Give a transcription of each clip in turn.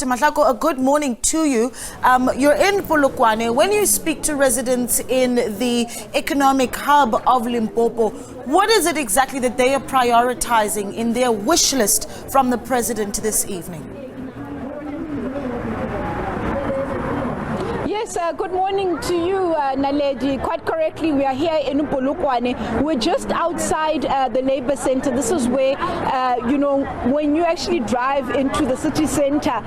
Mahlako, a good morning to you. You're in Polokwane. When you speak to residents in the economic hub of Limpopo, what is it exactly that they are prioritizing in their wish list from the president this evening? Yes, good morning to you, Naledi. Quite correctly, we are here in Polokwane. We're just outside the Labour Centre. This is where, when you actually drive into the city centre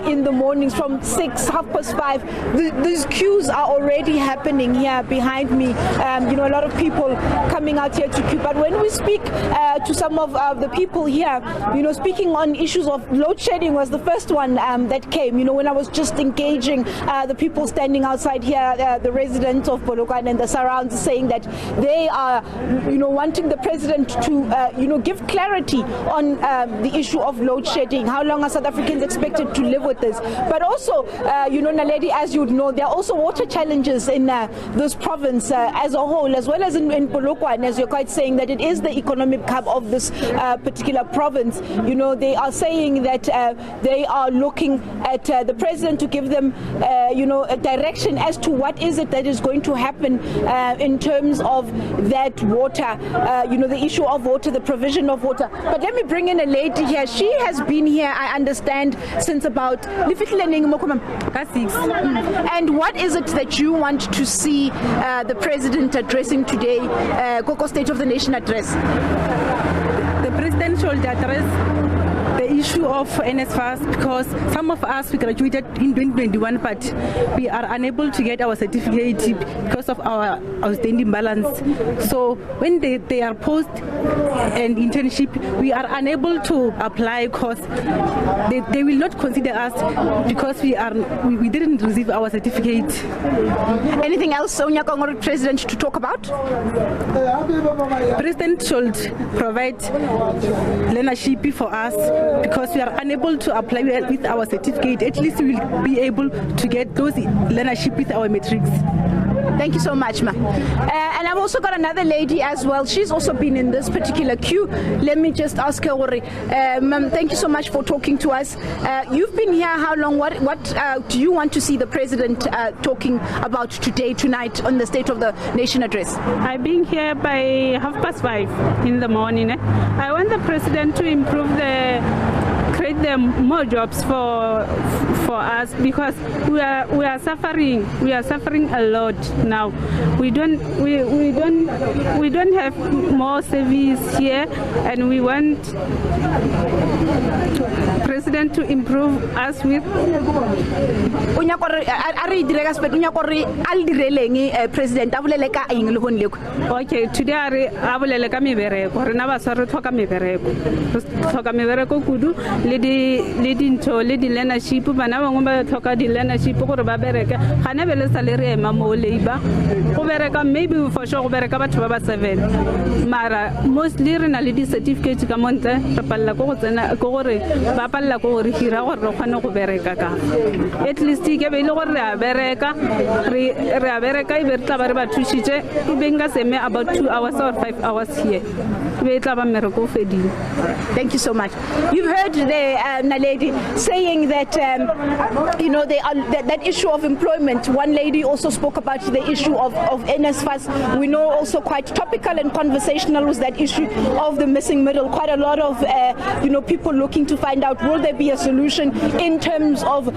in the mornings from 6, 5:30, these queues are already happening here behind me. A lot of people coming out here to queue. But when we speak to some of the people here, speaking on issues of load shedding was the first one that came. When I was just engaging the people standing outside here, the residents of Polokwane and the surrounds, saying that they are, wanting the president to, give clarity on the issue of load shedding. How long are South Africans expected to live with this? But also, Naledi, as you would know, there are also water challenges in this province as a whole, as well as in Polokwane, as you're quite saying that it is the economic hub of this particular province. They are saying that they are looking at the president to give them, a direction as to what is it that is going to happen in terms of that water, the issue of water, the provision of water. But let me bring in a lady here. She has been here, I understand, since about 6. And what is it that you want to see the president addressing today, Koko State of the Nation address? The president should address the issue of NSFAS, because some of us, we graduated in 2021, but we are unable to get our certificate because of our outstanding balance. So when they are post and internship, we are unable to apply because they will not consider us because we didn't receive our certificate. Anything else, Sonia Kongor, President, to talk about? President should provide learnership for us, because we are unable to apply with our certificate. At least we will be able to get those learnership with our matrix. Thank you so much, ma. And I've also got another lady as well. She's also been in this particular queue. Let me just ask her, ma'am, thank you so much for talking to us. You've been here how long? What do you want to see the president talking about tonight, on the State of the Nation address? I've been here by 5:30 in the morning. I want the president to create more jobs for us, because we are suffering a lot now. We don't have more service here, and we want president to improve us with. Okay, today I will let me bereko. Rena ba sware tlhoka mebereko. Tlhoka mebereko kudu le dinto le di learnership, bana bangwe ba tlhoka di learnership gore ba bereke. Gana be le salary ema mo labor. Go bereka maybe for sure go bereka batho ba 7. Mara mostly rena le di certificate ka montle re palla go tsena go gore ba palla go gore hira gore re kgone go bereka ka. At least ke be ile gore re a bereka e be re tla ba re ba thushitse e benga seme about 2 hours or 5 hours here. Thank you so much. You've heard the Naledi saying that that issue of employment. One lady also spoke about the issue of NSFAS. We know also quite topical and conversational was that issue of the missing middle. Quite a lot of people looking to find out, will there be a solution in terms of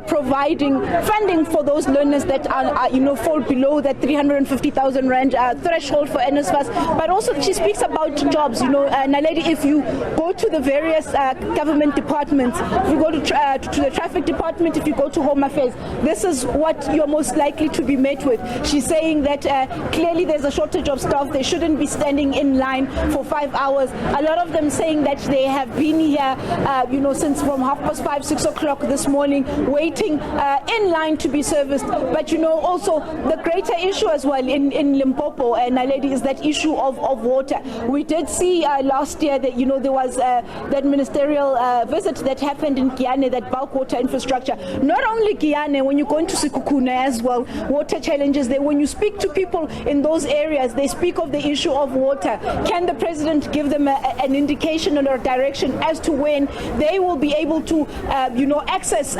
providing funding for those learners that are fall below that 350,000 rand threshold for NSFAS. But also she speaks about jobs. Naledi, if you go to the various government departments, if you go to the traffic department, if you go to Home Affairs, this is what you're most likely to be met with. She's saying that clearly there's a shortage of staff. They shouldn't be standing in line for 5 hours. A lot of them saying that they have been here, since from 5:30, 6 o'clock this morning, waiting in line to be serviced. But also the greater issue as well in Limpopo, and Naledi, is that issue of water. We did see last year that there was that ministerial visit that happened in Kiane, that bulk water infrastructure. Not only Kiane, when you go into Sekhukhune as well, water challenges there. When you speak to people in those areas, they speak of the issue of water. Can the president give them an indication or a direction as to when they will be able to, access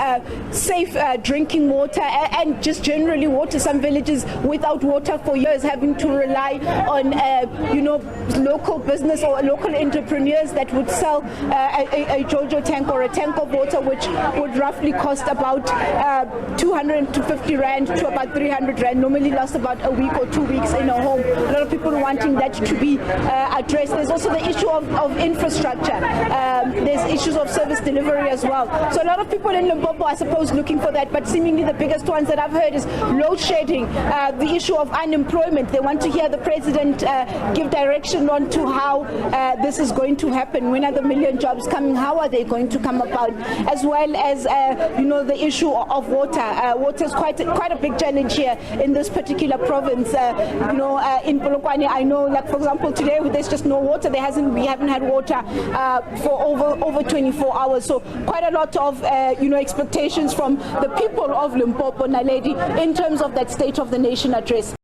safe drinking water and just generally water? Some villages without water for years, having to rely on, local business or local entrepreneurs that would sell a Jojo tank or a tank of water, which would roughly cost about 250 rand to about 300 rand. Normally lasts about a week or 2 weeks in a home. A lot of people wanting that to be addressed. There's also the issue of infrastructure. There's issues of service delivery as well. So a lot of people in Limpopo, I suppose, looking for that. But seemingly the biggest ones that I've heard is load shedding, the issue of unemployment. They want to hear the president give direction on to how this is going to happen. When are the million jobs coming? How are they going to come about? As well as the issue of water. Water is quite a big challenge here in this particular province. In Polokwane, I know, like for example, today there's just no water. We haven't had water for over 24 hours. So quite a lot of expectations from the people of Limpopo, Naledi, in terms of that State of the Nation address.